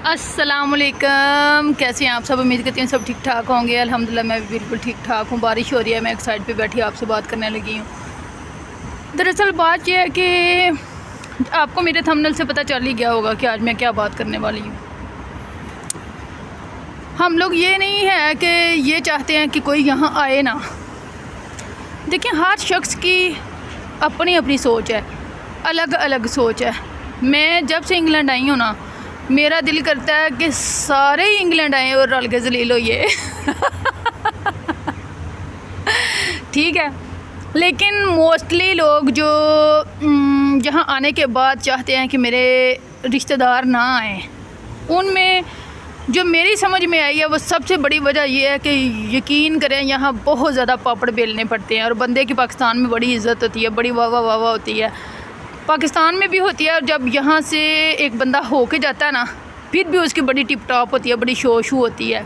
अस्सलामुअलैकुम, कैसे हैं आप सब। उम्मीद करती हूँ सब ठीक ठाक होंगे। अल्हम्दुलिल्लाह मैं भी बिल्कुल ठीक ठाक हूँ। बारिश हो रही है, मैं एक साइड पे बैठी आपसे बात करने लगी हूँ। दरअसल बात यह है कि आपको मेरे थंबनेल से पता चल ही गया होगा कि आज मैं क्या बात करने वाली हूँ। हम लोग ये नहीं है कि ये चाहते हैं कि कोई यहाँ आए ना। देखिए, हर शख्स की अपनी अपनी सोच है, अलग अलग सोच है। मैं जब से इंग्लैंड आई हूँ ना, मेरा दिल करता है कि सारे ही इंग्लैंड आए और रल के जलील होइए। ठीक है, लेकिन मोस्टली लोग जो यहाँ आने के बाद चाहते हैं कि मेरे रिश्तेदार ना आए, उनमें जो मेरी समझ में आई है वो सबसे बड़ी वजह यह है कि यकीन करें, यहाँ बहुत ज़्यादा पापड़ बेलने पड़ते हैं और बंदे की पाकिस्तान में बड़ी इज़्ज़त होती है, बड़ी वाह वाह होती है। पाकिस्तान में भी होती है, और जब यहाँ से एक बंदा हो के जाता है ना, फिर भी उसकी बड़ी टिप टॉप होती है, बड़ी शो शू होती है।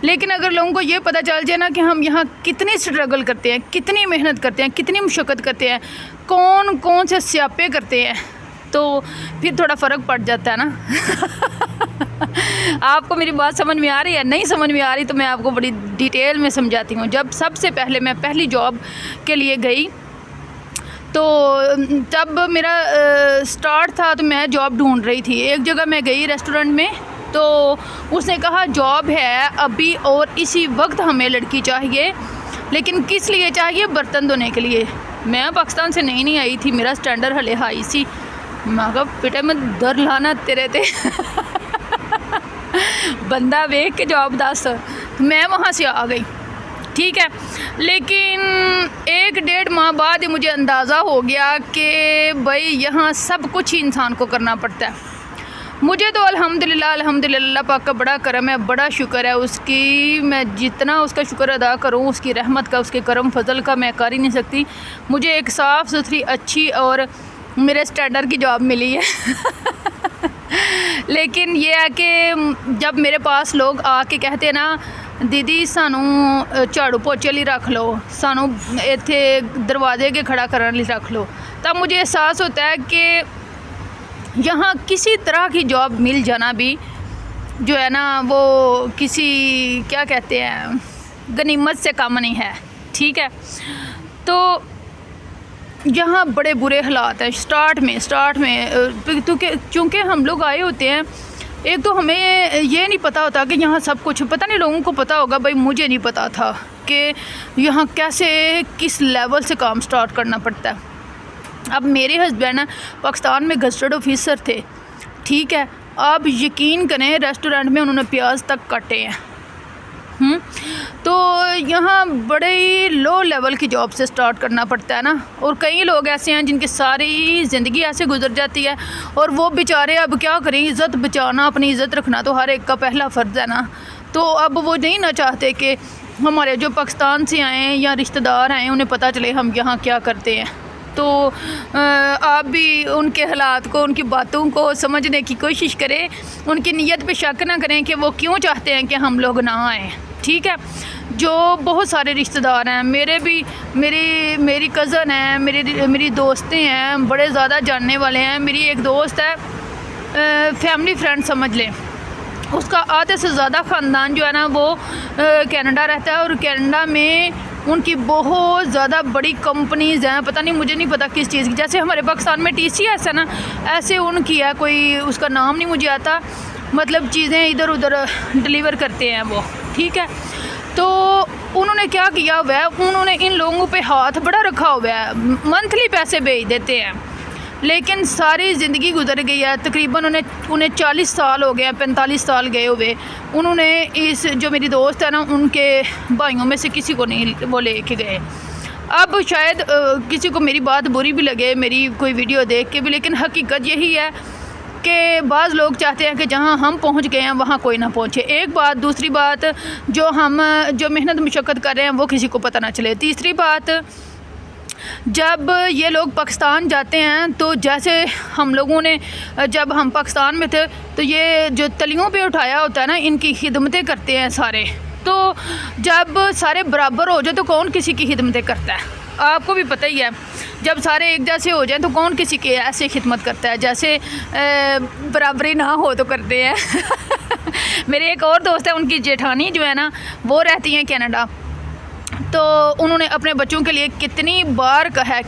लेकिन अगर लोगों को ये पता चल जाए ना कि हम यहाँ कितनी स्ट्रगल करते हैं, कितनी मेहनत करते हैं, कितनी मुशक्क़त करते हैं, कौन कौन से स्यापे करते हैं, तो फिर थोड़ा फ़र्क पड़ जाता है ना। आपको मेरी बात समझ में आ रही है? नहीं समझ में आ रही तो मैं आपको बड़ी डिटेल में समझाती हूँ। जब सबसे पहले मैं पहली जॉब के लिए गई, तो जब मेरा स्टार्ट था तो मैं जॉब ढूंढ रही थी। एक जगह मैं गई रेस्टोरेंट में, तो उसने कहा जॉब है अभी और इसी वक्त हमें लड़की चाहिए, लेकिन किस लिए चाहिए? बर्तन धोने के लिए। मैं पाकिस्तान से नहीं आई थी, मेरा स्टैंडर्ड हले हाई सी। मैं कहा बेटा मैं दर लाना तेरे ते। बंदा वेख के जॉब दस। मैं वहाँ से आ गई, ठीक है। लेकिन 1-1.5 माह बाद ही मुझे अंदाज़ा हो गया कि भाई यहाँ सब कुछ ही इंसान को करना पड़ता है। मुझे तो अल्हम्दुलिल्लाह पाक का बड़ा करम है, बड़ा शुक्र है उसकी। मैं जितना उसका शुक्र अदा करूँ, उसकी रहमत का, उसके करम फजल का, मैं कर ही नहीं सकती। मुझे एक साफ़ सुथरी अच्छी और मेरे स्टैंडर्ड की जॉब मिली है। लेकिन ये है कि जब मेरे पास लोग आके कहते हैं ना, दीदी सानू झाड़ू पोचे लिए रख लो, सानू इत्थे दरवाजे के खड़ा करने लिए रख लो, तब मुझे एहसास होता है कि यहाँ किसी तरह की जॉब मिल जाना भी जो है ना, वो किसी क्या कहते हैं गनीमत से कम नहीं है, ठीक है। तो यहाँ बड़े बुरे हालात हैं स्टार्ट में चूँकि हम लोग आए होते हैं। एक तो हमें ये नहीं पता होता कि यहाँ सब कुछ, पता नहीं लोगों को पता होगा, भाई मुझे नहीं पता था कि यहाँ कैसे किस लेवल से काम स्टार्ट करना पड़ता है। अब मेरे हस्बैंड पाकिस्तान में गज़टेड ऑफिसर थे, ठीक है। अब यकीन करें रेस्टोरेंट में उन्होंने प्याज तक काटे हैं। तो यहाँ बड़े ही लो लेवल की जॉब से स्टार्ट करना पड़ता है ना। और कई लोग ऐसे हैं जिनकी सारी ज़िंदगी ऐसे गुजर जाती है, और वो बेचारे अब क्या करें, इज़्ज़त बचाना, अपनी इज़्ज़त रखना तो हर एक का पहला फ़र्ज़ है ना। तो अब वो नहीं ना चाहते कि हमारे जो पाकिस्तान से आए या रिश्तेदार आए उन्हें पता चले हम यहाँ क्या करते हैं। तो आप भी उनके हालात को, उनकी बातों को समझने की कोशिश करें, उनकी नीयत पे शक ना करें कि वो क्यों चाहते हैं कि हम लोग ना आएँ, ठीक है। जो बहुत सारे रिश्तेदार हैं मेरे भी, मेरी कज़न है, मेरी दोस्तें हैं, बड़े ज़्यादा जानने वाले हैं। मेरी एक दोस्त है, फैमिली फ्रेंड समझ लें, उसका आधे से ज़्यादा ख़ानदान जो है ना वो कनाडा रहता है, और कनाडा में उनकी बहुत ज़्यादा बड़ी कंपनीज़ हैं। पता नहीं, मुझे नहीं पता किस चीज़ की, जैसे हमारे पाकिस्तान में TCS है ना, ऐसे उनकी है, कोई उसका नाम नहीं मुझे आता, मतलब चीज़ें इधर उधर डिलीवर करते हैं वो, ठीक है। तो उन्होंने क्या किया हुआ है, उन्होंने इन लोगों पे हाथ बड़ा रखा हुआ है, मंथली पैसे भेज देते हैं। लेकिन सारी ज़िंदगी गुजर गई है, तकरीबन उन्हें 40 साल हो गए, 45 साल गए हुए। उन्होंने इस जो मेरी दोस्त है ना, उनके भाइयों में से किसी को नहीं वो लेके गए। अब शायद किसी को मेरी बात बुरी भी लगे, मेरी कोई वीडियो देख के भी, लेकिन हकीकत यही है कि बाज़ लोग चाहते हैं कि जहां हम पहुंच गए हैं वहां कोई ना पहुंचे। एक बात। दूसरी बात, जो मेहनत मुशक्क़त कर रहे हैं वो किसी को पता ना चले। तीसरी बात, जब ये लोग पाकिस्तान जाते हैं तो जैसे हम लोगों ने, जब हम पाकिस्तान में थे तो ये जो तलियों पे उठाया होता है ना, इनकी खिदमतें करते हैं सारे। तो जब सारे बराबर हो जाए तो कौन किसी की खिदमतें करता है? आपको भी पता ही है। जब सारे एक जैसे हो जाएं तो कौन किसी के ऐसे खिदमत करता है, जैसे बराबरी ना हो तो करते हैं। मेरे एक और दोस्त है, उनकी जेठानी जो है ना वो रहती हैं कनाडा, तो उन्होंने अपने बच्चों के लिए कितनी बार कहा है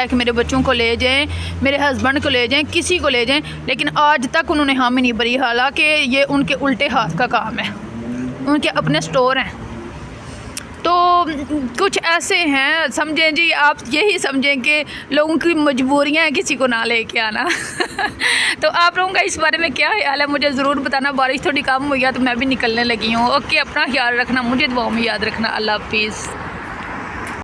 कि मेरे बच्चों को ले जाएं, मेरे हस्बैंड को ले जाएं, किसी को ले जाएं, लेकिन आज तक उन्होंने हामी नहीं भरी। हालांकि ये उनके उल्टे हाथ का काम है, उनके अपने स्टोर हैं। तो कुछ ऐसे हैं, समझें जी, आप यही समझें कि लोगों की मजबूरियां हैं किसी को ना लेके आना। तो आप लोगों का इस बारे में क्या ख्याल है मुझे ज़रूर बताना। बारिश थोड़ी कम हुई है तो मैं भी निकलने लगी हूँ। ओके, अपना ख्याल रखना, मुझे दुआओं में याद रखना। अल्लाह हाफिज़।